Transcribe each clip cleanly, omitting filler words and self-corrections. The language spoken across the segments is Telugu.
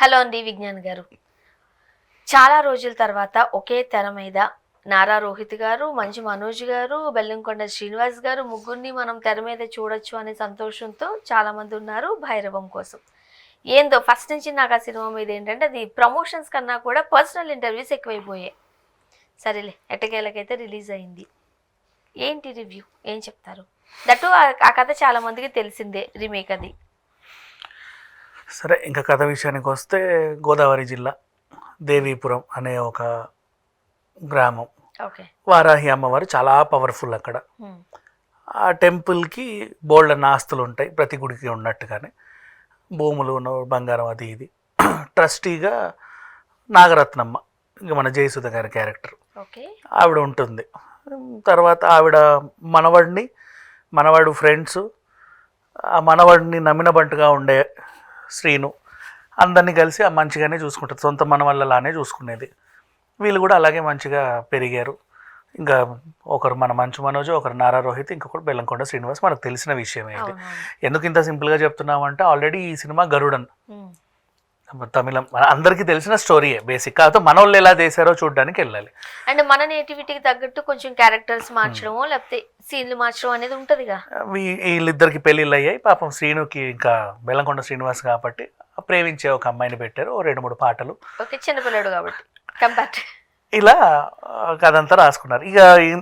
హలో అండి విజ్ఞాన్ గారు. చాలా రోజుల తర్వాత ఒకే తెర మీద నారా రోహిత్ గారు, మంచు మనోజ్ గారు, బెల్లంకొండ శ్రీనివాస్ గారు ముగ్గురిని మనం తెర మీద చూడొచ్చు అనే సంతోషంతో చాలామంది ఉన్నారు భైరవం కోసం. ఏందో ఫస్ట్ నుంచి నాకు ఆ సినిమా మీద ఏంటంటే అది ప్రమోషన్స్ కన్నా కూడా పర్సనల్ ఇంటర్వ్యూస్ ఎక్కువైపోయాయి. సరేలే ఎట్టకేలకైతే రిలీజ్ అయింది. ఏంటి రివ్యూ ఏం చెప్తారు? దట్టు ఆ కథ చాలా మందికి తెలిసిందే, రీమేక్ అది. సరే, ఇంకా కథ విషయానికి వస్తే గోదావరి జిల్లా దేవీపురం అనే ఒక గ్రామం. ఓకే. వారాహి అమ్మవారు చాలా పవర్ఫుల్ అక్కడ. ఆ టెంపుల్కి బోల్డ్ అన్న ఆస్తులు ఉంటాయి, ప్రతి గుడికి ఉన్నట్టుగానే భూములు బంగారం అది ఇది. ట్రస్టీగా నాగరత్నమ్మ, ఇంకా మన జయసుధ గారి క్యారెక్టర్, ఆవిడ ఉంటుంది. తర్వాత ఆవిడ మనవాడు ఫ్రెండ్స్, ఆ మనవాడిని నమ్మిన బంటుగా ఉండే శ్రీను, అందరినీ కలిసి మంచిగానే చూసుకుంటారు, సొంత మనవళ్ళలానే చూసుకునేది. వీళ్ళు కూడా అలాగే మంచిగా పెరిగారు. ఇంకా ఒకరు మన మంచు మనోజ్, ఒకరు నారా రోహిత్, ఇంకొకరు బెల్లంకొండ శ్రీనివాస్, మనకు తెలిసిన విషయమే ఇది. ఎందుకు ఇంత సింపుల్గా చెప్తున్నామంటే ఆల్రెడీ ఈ సినిమా గరుడన్ తమిళం అందరికీ తెలిసిన స్టోరీయే బేసిక్. కాకపోతే మన వాళ్ళు ఎలా చేశారో చూడడానికి వెళ్ళాలి. అండ్ మన నేటివిటీకి తగ్గట్టు కొంచెం క్యారెక్టర్స్ మార్చడమో లేకపోతే సీన్లు మార్చడం అనేది ఉంటుందిగా. వీళ్ళిద్దరికి పెళ్ళిళ్ళు అయ్యాయి. పాపం శ్రీనుకి ఇంకా బెల్లంకొండ శ్రీనివాస్ కాబట్టి ప్రేమించే ఒక అమ్మాయిని పెట్టారు, 2-3 పాటలు. ఓకే, చిన్నపిల్లడు కాబట్టి ఇలా కదంతా రాసుకున్నారు. ఇక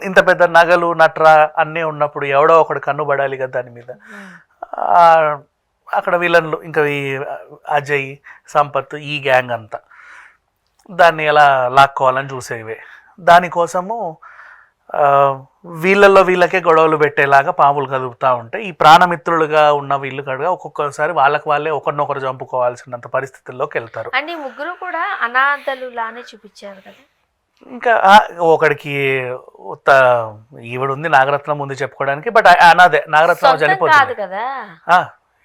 ఇంత పెద్ద నగలు నట్రా అన్నీ ఉన్నప్పుడు ఎవడో ఒకడు కన్ను పడాలి కదా దాని మీద. అక్కడ విలన్లు ఇంకా ఈ అజయ్, సంపత్, ఈ గ్యాంగ్ అంతా దాన్ని ఎలా లాక్కోవాలని చూసేవే. దానికోసము వీళ్ళకే గొడవలు పెట్టేలాగా పాములు కదుపుతూ ఉంటాయి. ఈ ప్రాణమిత్రులుగా ఉన్న వీళ్ళు కడుగా ఒక్కొక్కసారి వాళ్ళే ఒకరినొకరు చంపుకోవాల్సినంత పరిస్థితుల్లోకి వెళ్తారు. అంటే ముగ్గురు కూడా అనాథలు లానే చూపించారు కదా. ఇంకా ఒకడికి ఈవిడ ఉంది, నాగరత్నం ఉంది చెప్పుకోవడానికి, బట్ అనాథే. నాగరత్నం చనిపోతుంది కదా.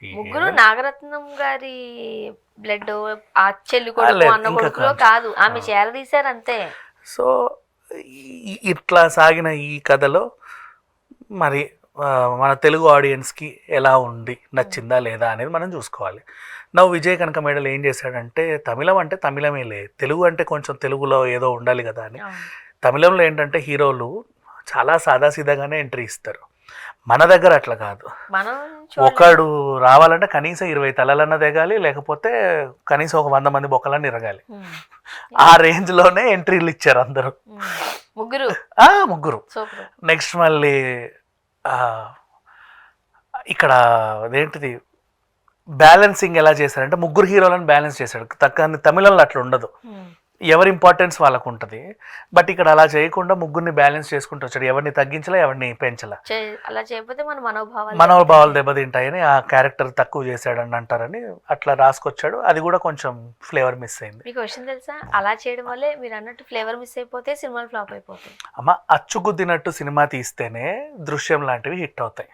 ముగ్గురు నాగరత్నం గారి బ్లడ్, ఆ చెల్లి కొడుకు అన్న కొడుకులో కాదు, ఆమె చేరదీశారు అంతే. సో ఇట్లా సాగిన ఈ కథలో మరి మన తెలుగు ఆడియన్స్కి ఎలా ఉంది, నచ్చిందా లేదా అనేది మనం చూసుకోవాలి. విజయ్ కనకమేడలు ఏం చేశాడంటే, తమిళం అంటే తమిళమేలే, తెలుగు అంటే కొంచెం తెలుగులో ఏదో ఉండాలి కదా అని. తమిళంలో ఏంటంటే హీరోలు చాలా సాదాసీదాగానే ఎంట్రీ ఇస్తారు. మన దగ్గర అట్లా కాదు. ఒకడు రావాలంటే కనీసం 20 తలలన్నా దిగాలి, లేకపోతే కనీసం ఒక 100 మంది బొక్కలన్నీ ఇరగాలి. ఆ రేంజ్ లోనే ఎంట్రీలు ఇచ్చారు అందరూ, ముగ్గురు. నెక్స్ట్ మళ్ళీ ఇక్కడ అదేంటిది బ్యాలెన్సింగ్ ఎలా చేశారంటే, ముగ్గురు హీరోలను బ్యాలెన్స్ చేశాడు. తమిళంలో అట్లా ఉండదు, ఎవరి ఇంపార్టెన్స్ వాళ్ళకు ఉంటుంది. బట్ ఇక్కడ అలా చేయకుండా ముగ్గురిని బ్యాలెన్స్ చేసుకుంటూ వచ్చాడు. ఎవరిని తగ్గించలే, ఎవరిని పెంచలే. అలా చేయకపోతే మన మనోభావాలు దెబ్బతింటాయని ఆ క్యారెక్టర్ తక్కువ చేశాడని అంటారని అట్లా రాసుకొచ్చాడు. అది కూడా కొంచెం ఫ్లేవర్ మిస్ అయింది. మీకు విషయం తెలుసా, అలా చేయడం వల్లే మీరు అన్నట్టు ఫ్లేవర్ మిస్ అయిపోతే సినిమాలు ఫ్లాప్ అయిపోతాయి. అమ్మ, అచ్చుగుద్దినట్టు సినిమా తీస్తేనే దృశ్యం లాంటివి హిట్ అవుతాయి.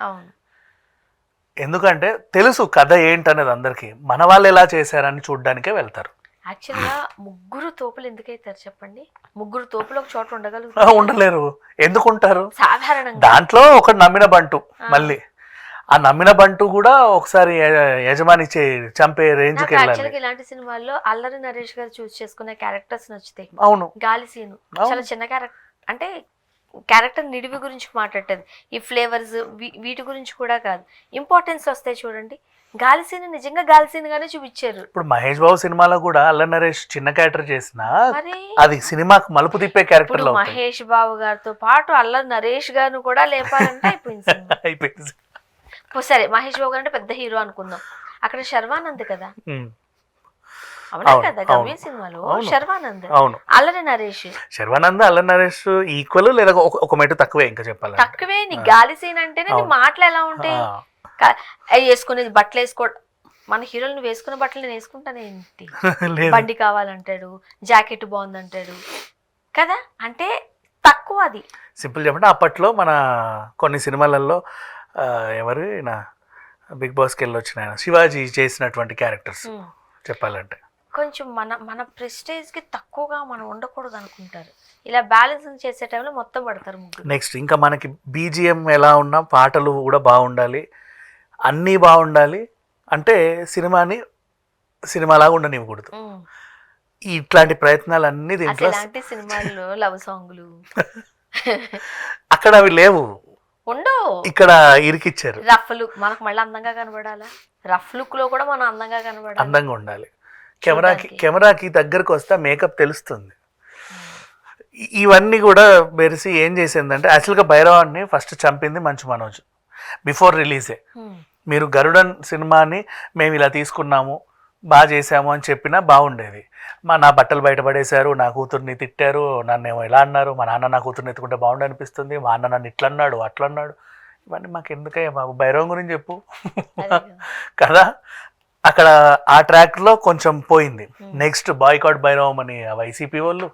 ఎందుకంటే తెలుసు కథ ఏంటనేది అందరికీ. మన వాళ్ళు ఎలా చేశారని చూడడానికే వెళ్తారు. యాక్చువల్గా ముగ్గురు తోపులు ఎందుకైతారు చెప్పండి? ముగ్గురు తోపులు ఒక చోట ఉండలేరు. ఎందుకుంటారు? సాధారణంగా దాంట్లో ఒక నమ్మిన బంటు, మళ్ళీ ఆ నమ్మిన బంటు కూడా ఒకసారి యజమాని చంపే రేంజ్ కి వెళ్ళాలి. ఇలాంటి సినిమాల్లో అల్లరి నరేష్ గారు చూస్ చేసుకునే క్యారెక్టర్స్ నచ్చుతాయి. అవును, గాలి సీను చాలా చిన్న క్యారెక్టర్, అంటే క్యారెక్టర్ నిడివి గురించి మాట్లాడేది, ఈ ఫ్లేవర్స్ వీటి గురించి కూడా కాదు, ఇంపార్టెన్స్ వస్తాయి చూడండి. గాలిసీని నిజంగా గాలిసీనిగానే చూపించారు. ఇప్పుడు మహేష్ బాబు సినిమాలో కూడా అల్లరి నరేష్ చిన్న క్యారెక్టర్ చేసిన అది సినిమాకు మలుపు తిప్పే క్యారెక్టర్. మహేష్ బాబు గారితో పాటు అల్లరి నరేష్ గారిని కూడా లేపాలంటే అయిపోయింది. సరే, మహేష్ బాబు గారు అంటే పెద్ద హీరో అనుకుందాం, అక్కడ శర్వానంద్ కదా. అవునా కదా, గవ్య సినిమాలో శర్వానంద్, అల్లరి నరేష్. శర్వానంద్ అల్లరి నరేష్ ఈక్వల్ లేదా ఒక మెట్టు తక్కువే, ఇంకా చెప్పాలి తక్కువే. నీ గాలి సీన్ అంటేనే నీ మాటలు ఎలా ఉంటాయి, వేసుకునేది బట్టలు మన హీరోలు వేసుకునే బట్టలు నేను వేసుకుంటానేంటి, బండి కావాలంటాడు, జాకెట్ బాగుందంటాడు కదా, అంటే తక్కువ. అది సింపుల్ చెప్పండి. అప్పట్లో మన కొన్ని సినిమాలలో ఎవరు నా బిగ్ బాస్కి వెళ్ళి వచ్చిన శివాజీ చేసినటువంటి క్యారెక్టర్స్ చెప్పాలంటే కొంచెం మన ప్రెస్టేజ్కి తక్కువగా మనం ఉండకూడదు అనుకుంటారు. ఇలా బ్యాలెన్స్ చేసే టైంలో మొత్తం పడతారు. నెక్స్ట్ ఇంకా మనకి బీజిఎం ఎలా ఉన్నా పాటలు కూడా బాగుండాలి, అన్నీ బాగుండాలి. అంటే సినిమాని సినిమాలాగా ఉండనివ్వకూడదు. ఇట్లాంటి ప్రయత్నాలన్నీ అసలు దీంట్లో ఇలాంటి సినిమాల్లో లవ్ సాంగ్లు అక్కడ అవి లేవు, ఉండవు. ఇక్కడ ఇరికిచ్చారు. రఫ్ లుక్ మనకు మళ్ళీ అందంగా కనబడాలా, రఫ్ లుక్ లో కూడా మనం అందంగా కనబడాలి. అందంగా ఉండాలి. కెమెరాకి దగ్గరకు వస్తే మేకప్ తెలుస్తుంది. ఇవన్నీ కూడా మెరిసి ఏం చేసిందంటే యాక్చువల్గా భైరవాన్ని ఫస్ట్ చంపింది మంచు మనోజ్ బిఫోర్ రిలీజే. మీరు గరుడన్ సినిమాని మేము ఇలా తీసుకున్నాము, బాగా చేసాము అని చెప్పినా బాగుండేది. నా బట్టలు బయటపడేశారు, నా కూతుర్ని తిట్టారు, నన్నేమో ఇలా అన్నారు, మా నాన్న నా కూతుర్ని ఎత్తుకుంటే బాగుండు అనిపిస్తుంది, మా అన్న నన్ను ఇట్లా అన్నాడు అట్లా అన్నాడు. ఇవన్నీ మాకు ఎందుకయ్యా బాబు, భైరవం గురించి చెప్పు కదా. అక్కడ ఆ ట్రాక్లో కొంచెం పోయింది. నెక్స్ట్ బాయ్కాట్ భైరవం అని వైసీపీ వాళ్ళు,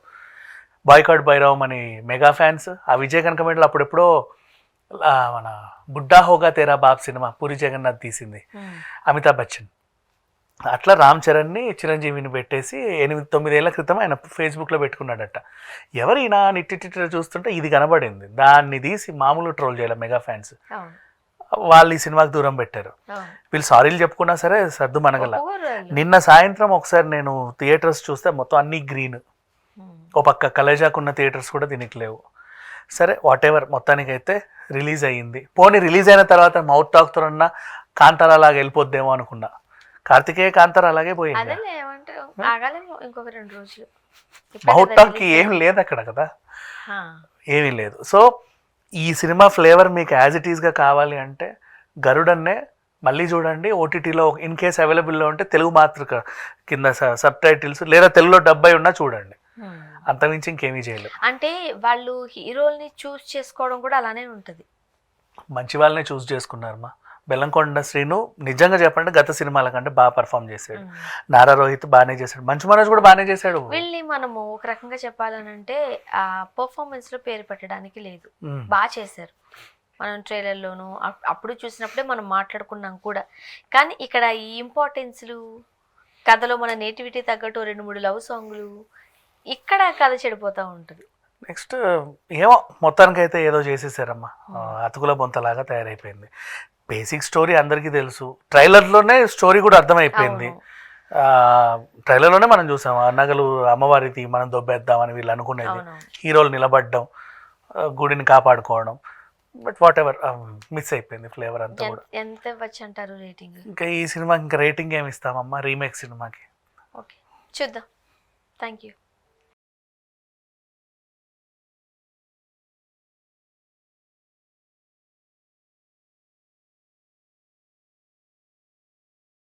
బాయ్కాట్ భైరవం అని మెగా ఫ్యాన్స్. ఆ విజయ్ కనకమేడలో అప్పుడెప్పుడో మన బుడ్డా హోగా తేరా బాబ్ సినిమా పూరి జగన్నాథ్ తీసింది, అమితాబ్ బచ్చన్. అట్లా రామ్ చరణ్ని చిరంజీవిని పెట్టేసి 8-9 ఏళ్ల క్రితం ఆయన ఫేస్బుక్లో పెట్టుకున్నాడట. ఎవరైనా నిట్టిట్టిట చూస్తుంటే ఇది కనబడింది, దాన్ని తీసి మామూలు ట్రోల్ చేయాలి మెగా ఫ్యాన్స్. వాళ్ళు ఈ సినిమాకి దూరం పెట్టారు. వీళ్ళు సారీలు చెప్పుకున్నా సరే సర్దు మనగల. నిన్న సాయంత్రం ఒకసారి నేను థియేటర్స్ చూస్తే మొత్తం అన్నీ గ్రీన్. ఓ పక్క కలేజాకున్న థియేటర్స్ కూడా దీనికి లేవు. సరే వాట్ ఎవర్, మొత్తానికైతే రిలీజ్ అయ్యింది. పోనీ రిలీజ్ అయిన తర్వాత మౌత్ టాక్తో అన్న కాంతార అలాగే వెళ్ళిపోద్దేమో అనుకున్నా. కార్తికేయ కాంతార అలాగే పోయింది. ఇంకొక 2 రోజులు మౌత్ టాక్కి ఏం లేదు అక్కడ కదా, ఏమీ లేదు. సో ఈ సినిమా ఫ్లేవర్ మీకు యాజ్ ఇట్ ఈస్గా కావాలి అంటే గరుడన్నే మళ్ళీ చూడండి. ఓటీటీలో ఇన్ కేస్ అవైలబుల్లో ఉంటే తెలుగు మాతృక కింద సబ్ టైటిల్స్ లేదా తెలుగులో డబ్బై ఉన్నా చూడండి. అంతమించి ఇంకేమీ చేయలేదు. అంటే వాళ్ళు హీరోల్ని చూస్ చేసుకోవడం కూడా అలానే ఉంటుంది. మంచి వాళ్ళనే చూస్ చేసుకున్నారమ్మా. బెల్లంకొండ శ్రీను నిజంగా చెప్పండి గత సినిమాల కంటే బాగా పర్ఫామ్ చేశాడు. నారా రోహిత్ బాగానే చేశాడు, మంచు మనోజ్ కూడా బాగానే చేశాడు. వీళ్ళని మనము ఒక రకంగా చెప్పాలనంటే ఆ పర్ఫార్మెన్స్ లో పేరు పెట్టడానికి లేదు, బాగా చేశారు. మనం ట్రైలర్లోను అప్పుడు చూసినప్పుడే మనం మాట్లాడుకున్నాం కూడా. కానీ ఇక్కడ ఈ ఇంపార్టెన్స్లు, కథలో మన నేటివిటీ తగ్గట్టు 2-3 లవ్ సాంగ్లు, ఇక్కడ కథ చెడిపోతూ ఉంటుంది. నెక్స్ట్ ఏమో మొత్తానికైతే ఏదో చేసేసారమ్మా, అతుకుల బొంతలాగా తయారైపోయింది. బేసిక్ స్టోరీ అందరికీ తెలుసు, ట్రైలర్లోనే స్టోరీ కూడా అర్థమైపోయింది. ట్రైలర్లోనే మనం చూసాం నగలు అమ్మవారిది మనం దొబ్బేద్దామని వీళ్ళు అనుకునేది, హీరోలు నిలబడడం, గుడిని కాపాడుకోవడం. బట్ వాట్ ఎవర్, మిస్ అయిపోయింది ఫ్లేవర్ అంతా కూడా. ఎంత ఇవ్వచ్చు అంటారు రేటింగ్? ఇంకా ఈ సినిమాకి ఇంకా రేటింగ్ ఏమి ఇస్తామమ్మా, రీమేక్ సినిమాకి. ఓకే చూద్దాం. Thank you.